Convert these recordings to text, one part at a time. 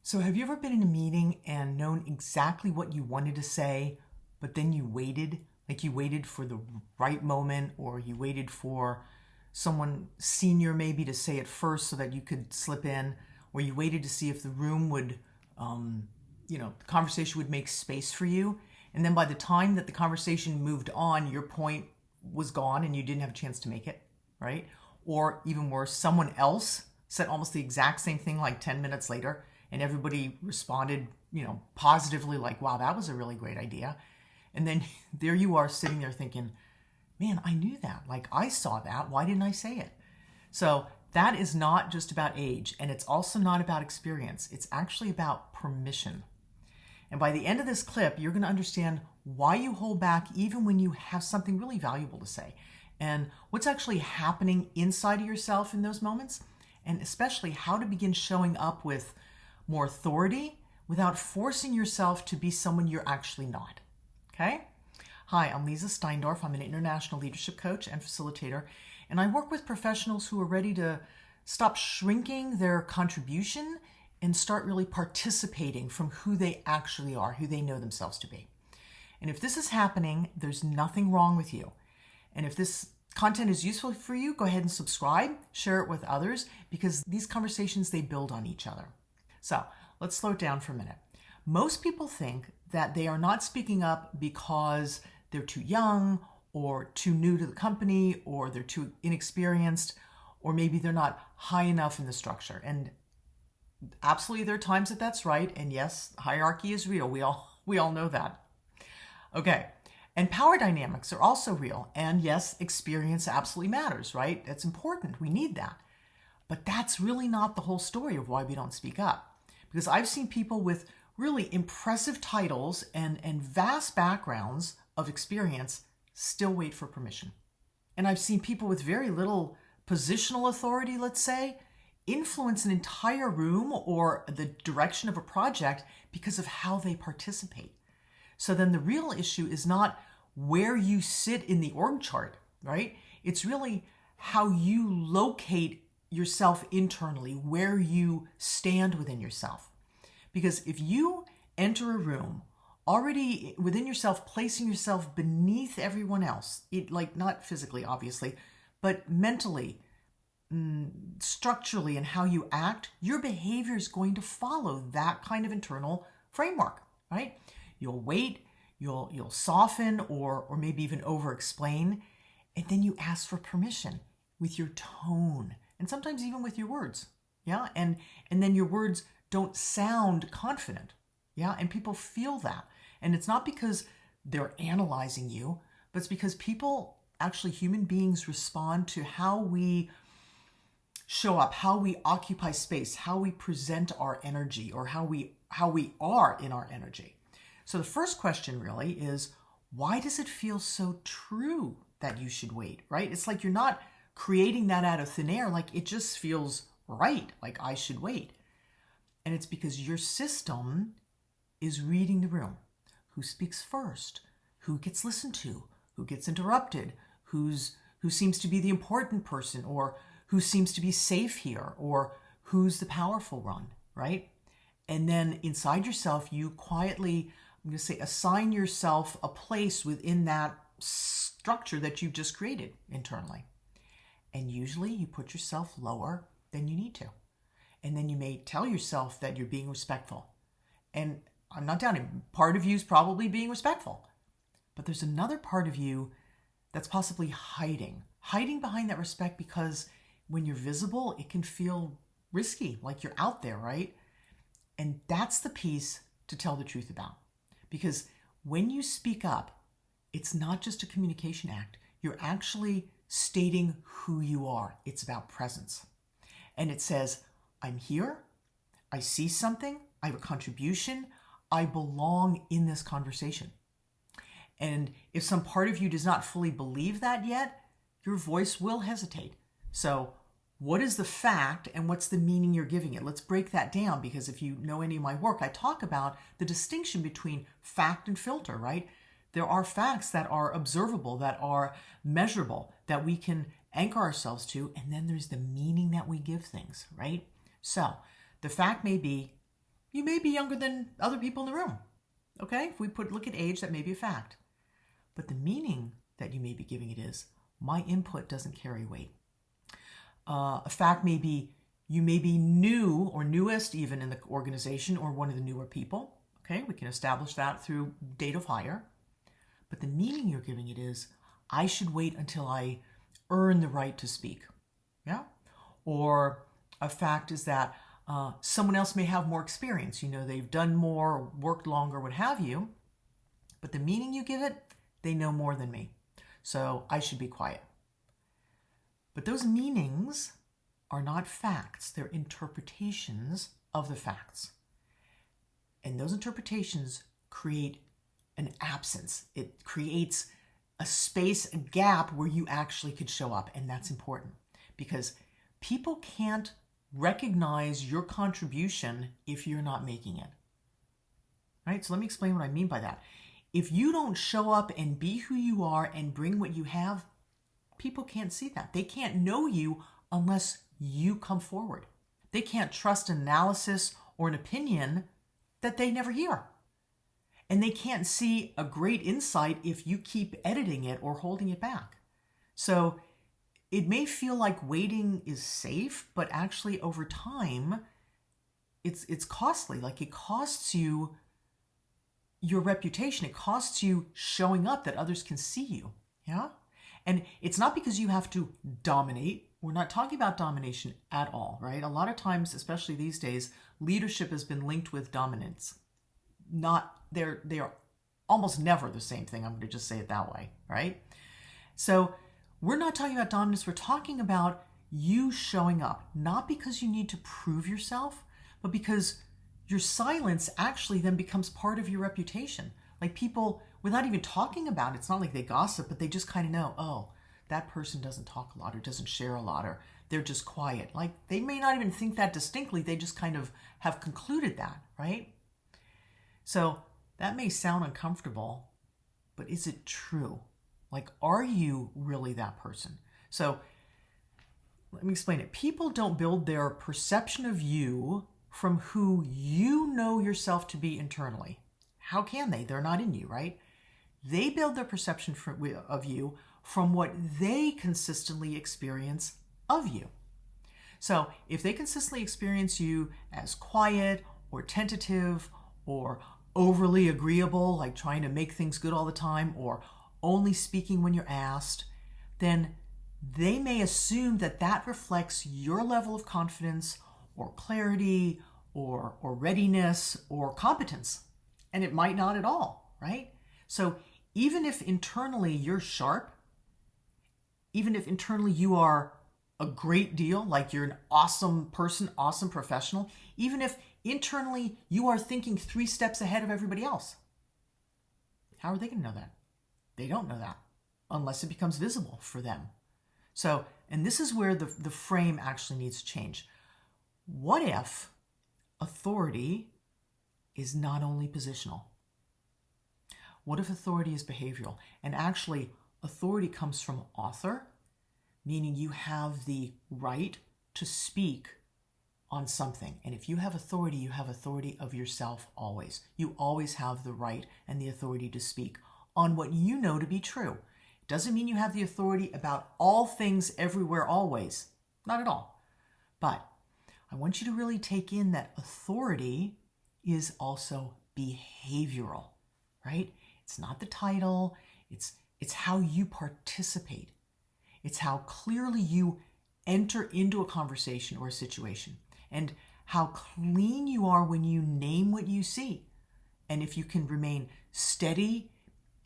So have you ever been in a meeting and known exactly what you wanted to say, but then you waited? Like you waited for the right moment, or you waited for someone senior maybe to say it first so that you could slip in, or you waited to see if the room would, the conversation would make space for you. And then by the time that the conversation moved on, your point was gone and you didn't have a chance to make it, right? Or even worse, someone else said almost the exact same thing like 10 minutes later, and everybody responded, positively, like, wow, that was a really great idea. And then there you are sitting there thinking, man, I knew that. Like, I saw that. Why didn't I say it? So that is not just about age, and it's also not about experience. It's actually about permission. And by the end of this clip, you're going to understand why you hold back even when you have something really valuable to say, and what's actually happening inside of yourself in those moments, and especially how to begin showing up with more authority without forcing yourself to be someone you're actually not. Okay? Hi, I'm Leeza Steindorf. I'm an international leadership coach and facilitator, and I work with professionals who are ready to stop shrinking their contribution and start really participating from who they actually are, who they know themselves to be. And if this is happening, there's nothing wrong with you. And if this content is useful for you, go ahead and subscribe, share it with others, because these conversations, they build on each other. So let's slow it down for a minute. Most people think that they are not speaking up because they're too young or too new to the company, or they're too inexperienced, or maybe they're not high enough in the structure. And absolutely, there are times that that's right. And yes, hierarchy is real. We all know that. Okay. And power dynamics are also real. And yes, experience absolutely matters, right? That's important. We need that. But that's really not the whole story of why we don't speak up. Because I've seen people with really impressive titles and vast backgrounds of experience still wait for permission. And I've seen people with very little positional authority, let's say, influence an entire room or the direction of a project because of how they participate. So then the real issue is not where you sit in the org chart, right? It's really how you locate yourself internally, where you stand within yourself. Because if you enter a room already within yourself, placing yourself beneath everyone else, not physically, obviously, but mentally, structurally, and how you act, your behavior is going to follow that kind of internal framework, right? You'll wait, you'll soften, or maybe even over-explain, and then you ask for permission with your tone, and sometimes even with your words, yeah? And then your words don't sound confident, yeah? And people feel that. And it's not because they're analyzing you, but it's because people, actually human beings, respond to how we show up, how we occupy space, how we present our energy, or how we are in our energy. So the first question really is, why does it feel so true that you should wait, right? It's like you're not creating that out of thin air, like it just feels right, like I should wait. And it's because your system is reading the room. Who speaks first? Who gets listened to? Who gets interrupted? Who seems to be the important person, or who seems to be safe here, or who's the powerful one, right? And then inside yourself, you quietly, I'm going to say, assign yourself a place within that structure that you've just created internally. And usually you put yourself lower than you need to. And then you may tell yourself that you're being respectful. And I'm not doubting, part of you is probably being respectful. But there's another part of you that's possibly hiding behind that respect, because when you're visible, it can feel risky, like you're out there, right? And that's the piece to tell the truth about. Because when you speak up, it's not just a communication act. You're actually stating who you are. It's about presence. And it says, I'm here, I see something, I have a contribution, I belong in this conversation. And if some part of you does not fully believe that yet, your voice will hesitate. So what is the fact and what's the meaning you're giving it? Let's break that down, because if you know any of my work, I talk about the distinction between fact and filter, right? There are facts that are observable, that are measurable, that we can anchor ourselves to, and then there's the meaning that we give things, right? So the fact may be, You may be younger than other people in the room. Okay? If we look at age, that may be a fact. But the meaning that you may be giving it is, my input doesn't carry weight. A fact may be, you may be new or newest even in the organization or one of the newer people. Okay? We can establish that through date of hire. But the meaning you're giving it is, I should wait until I earn the right to speak. Yeah? Or a fact is that someone else may have more experience. They've done more, worked longer, what have you. But the meaning you give it, they know more than me. So I should be quiet. But those meanings are not facts. They're interpretations of the facts. And those interpretations create an absence. It creates a space, a gap where you actually could show up. And that's important because people can't recognize your contribution if you're not making it. Right? So let me explain what I mean by that. If you don't show up and be who you are and bring what you have, people can't see that. They can't know you unless you come forward. They can't trust an analysis or an opinion that they never hear. And they can't see a great insight if you keep editing it or holding it back. So it may feel like waiting is safe, but actually over time, it's costly. Like it costs you your reputation. It costs you showing up that others can see you. Yeah? And it's not because you have to dominate. We're not talking about domination at all, right? A lot of times, especially these days, leadership has been linked with dominance. They are almost never the same thing. I'm going to just say it that way, right? So we're not talking about dominance. We're talking about you showing up, not because you need to prove yourself, but because your silence actually then becomes part of your reputation. Like people, without even talking about it, it's not like they gossip, but they just kind of know, oh, that person doesn't talk a lot or doesn't share a lot or they're just quiet. Like they may not even think that distinctly. They just kind of have concluded that, right? So that may sound uncomfortable, but is it true? Like, are you really that person? So let me explain it. People don't build their perception of you from who you know yourself to be internally. How can they? They're not in you, right? They build their perception of you from what they consistently experience of you. So if they consistently experience you as quiet or tentative or overly agreeable, like trying to make things good all the time, or only speaking when you're asked, then they may assume that that reflects your level of confidence or clarity or readiness or competence. And it might not at all, right? So even if internally you're sharp, even if internally you are a great deal, like you're an awesome person, awesome professional, even if internally you are thinking 3 steps ahead of everybody else, how are they going to know that? They don't know that unless it becomes visible for them. So, and this is where the frame actually needs to change. What if authority is not only positional? What if authority is behavioral? And actually, authority comes from author, meaning you have the right to speak on something. And if you have authority, you have authority of yourself always. You always have the right and the authority to speak on what you know to be true. It doesn't mean you have the authority about all things everywhere always. Not at all. But I want you to really take in that authority is also behavioral, right? It's not the title. It's how you participate. It's how clearly you enter into a conversation or a situation, and how clean you are when you name what you see. And if you can remain steady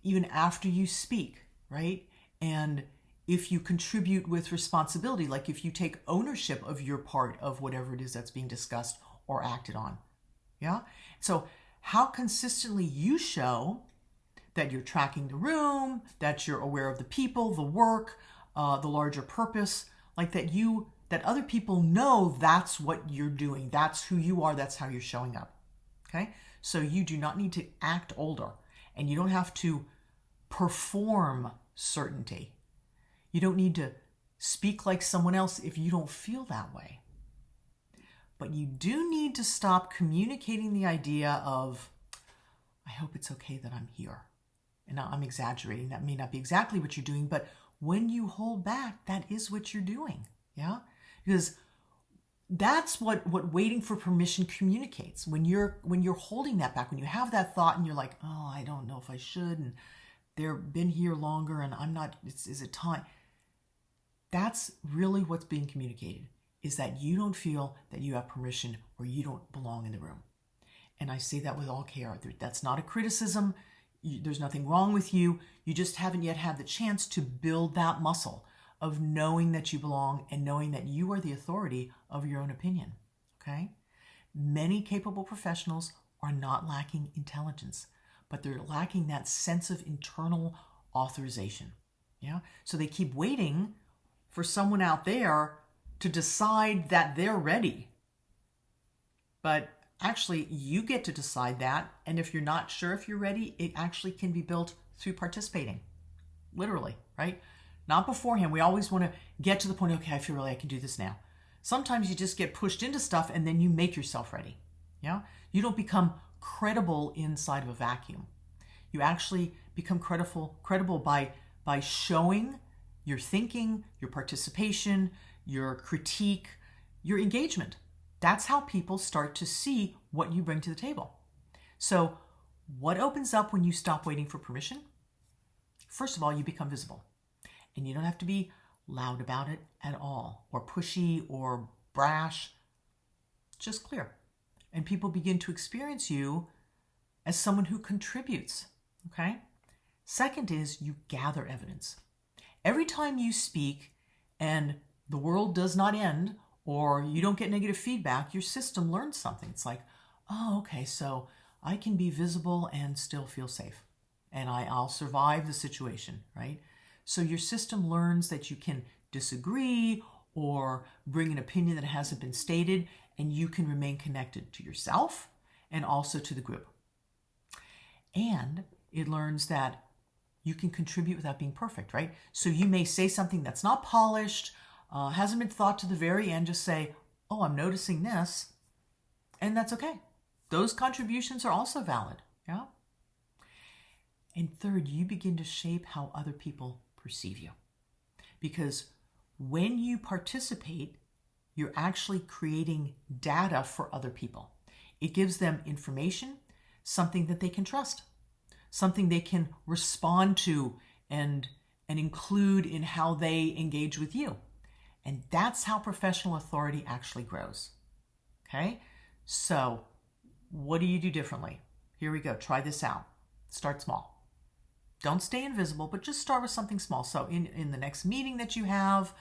even after you speak, right? And if you contribute with responsibility, like if you take ownership of your part of whatever it is that's being discussed or acted on. Yeah? So how consistently you show that you're tracking the room, that you're aware of the people, the work, the larger purpose, like that other people know that's what you're doing. That's who you are. That's how you're showing up. Okay? So you do not need to act older, and you don't have to perform certainty. You don't need to speak like someone else if you don't feel that way. But you do need to stop communicating the idea of, I hope it's okay that I'm here. And now I'm exaggerating. That may not be exactly what you're doing, but when you hold back, that is what you're doing. Yeah? Because that's what waiting for permission communicates. When you're holding that back, when you have that thought and you're like, oh, I don't know if I should, and they've been here longer and I'm not, is it time? That's really what's being communicated, is that you don't feel that you have permission or you don't belong in the room. And I say that with all care. That's not a criticism. There's nothing wrong with you. You just haven't yet had the chance to build that muscle of knowing that you belong and knowing that you are the authority of your own opinion. Okay? Many capable professionals are not lacking intelligence, but they're lacking that sense of internal authorization. Yeah? So they keep waiting for someone out there to decide that they're ready. But actually, you get to decide that. And if you're not sure if you're ready, it actually can be built through participating. Literally, right? Not beforehand. We always want to get to the point, okay, I feel ready, I can do this now. Sometimes you just get pushed into stuff and then you make yourself ready. Yeah? You don't become credible inside of a vacuum. You actually become credible by showing your thinking, your participation, your critique, your engagement. That's how people start to see what you bring to the table. So what opens up when you stop waiting for permission? First of all, you become visible. And you don't have to be loud about it at all, or pushy or brash, just clear. And people begin to experience you as someone who contributes, okay? Second is you gather evidence. Every time you speak and the world does not end or you don't get negative feedback, your system learns something. It's like, oh, okay, so I can be visible and still feel safe. And I'll survive the situation, right? So your system learns that you can disagree or bring an opinion that hasn't been stated, and you can remain connected to yourself and also to the group. And it learns that you can contribute without being perfect, right? So you may say something that's not polished, hasn't been thought to the very end, just say, oh, I'm noticing this, and that's okay. Those contributions are also valid, yeah? And third, you begin to shape how other people perceive you. Because when you participate, you're actually creating data for other people. It gives them information, something that they can trust, something they can respond to and include in how they engage with you. And that's how professional authority actually grows. Okay? So what do you do differently? Here we go. Try this out. Start small. Don't stay invisible, but just start with something small. So in the next meeting that you have,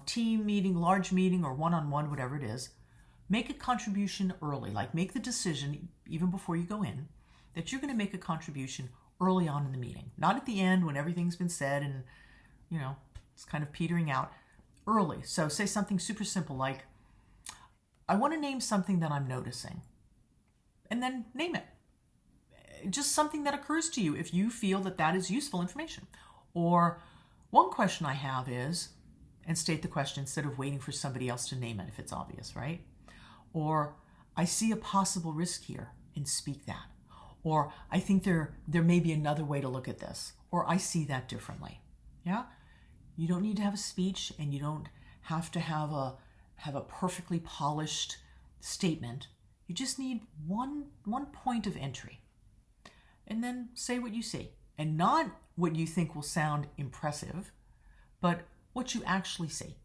team meeting, large meeting, or one-on-one, whatever it is, make a contribution early. Like make the decision, even before you go in, that you're going to make a contribution early on in the meeting. Not at the end when everything's been said and, it's kind of petering out. Early. So say something super simple like, I want to name something that I'm noticing. And then name it. Just something that occurs to you if you feel that that is useful information. Or one question I have is, and state the question instead of waiting for somebody else to name it if it's obvious, right? Or I see a possible risk here and speak that. Or I think there may be another way to look at this. Or I see that differently. Yeah? You don't need to have a speech and you don't have to have a perfectly polished statement. You just need one point of entry. And then say what you see. And not what you think will sound impressive, but what you actually see.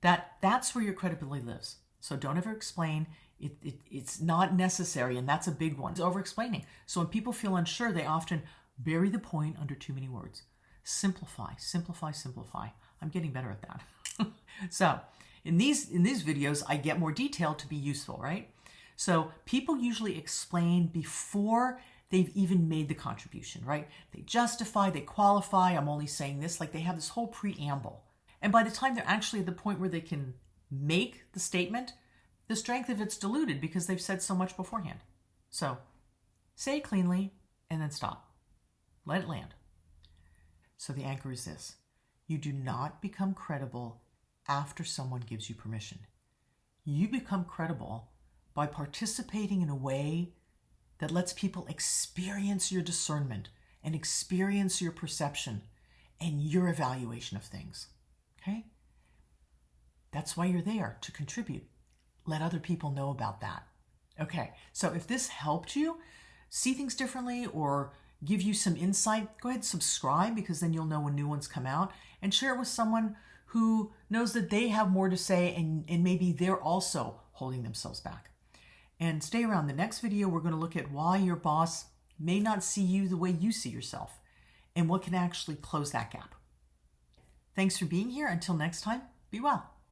That's where your credibility lives. So don't ever explain. It's not necessary, and that's a big one. It's over-explaining. So when people feel unsure, they often bury the point under too many words. Simplify, simplify, simplify. I'm getting better at that. So in these videos, I get more detail to be useful, right? So people usually explain before they've even made the contribution, right? They justify, they qualify, I'm only saying this, like they have this whole preamble. And by the time they're actually at the point where they can make the statement, the strength of it's diluted because they've said so much beforehand. So say it cleanly and then stop. Let it land. So the anchor is this. You do not become credible after someone gives you permission. You become credible by participating in a way that lets people experience your discernment and experience your perception and your evaluation of things. Okay? That's why you're there, to contribute. Let other people know about that. Okay, so if this helped you see things differently or give you some insight, go ahead and subscribe, because then you'll know when new ones come out, and share it with someone who knows that they have more to say and maybe they're also holding themselves back. And stay around. The next video, we're going to look at why your boss may not see you the way you see yourself and what can actually close that gap. Thanks for being here. Until next time, be well.